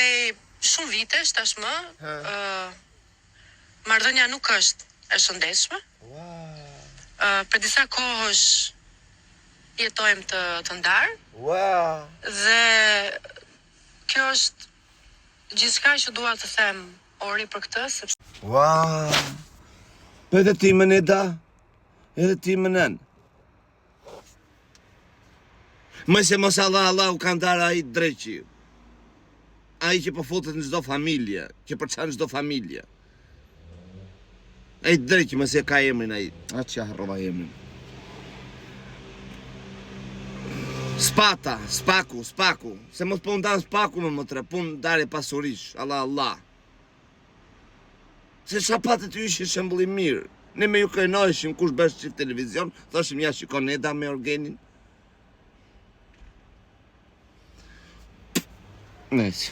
prej shumë vitesh tashmë, marrëdhënia nuk është e shëndetshme. Për disa kohësh jetojmë të ndarë. Dhe kjo është gjithçka që dua të them Ori për këtë, sepse edhe ti më ne da, edhe ti më nën. Mëse mos Allah u kanë darë ai dreqi. Ai që po futet në çdo familje, që përçan çdo familje. Ai dreqi mëse ka emrin ai. Atë që harrova emrin. Spata, spaku. Se mos po ndan spaku më tre, pun darë pasurish. Allah. Se shapatë të ishin shembulli mirë. Ne me ju kërnojshim kush bësh çift televizion, thoshim ja shikon Eda me Orgenin. Nice.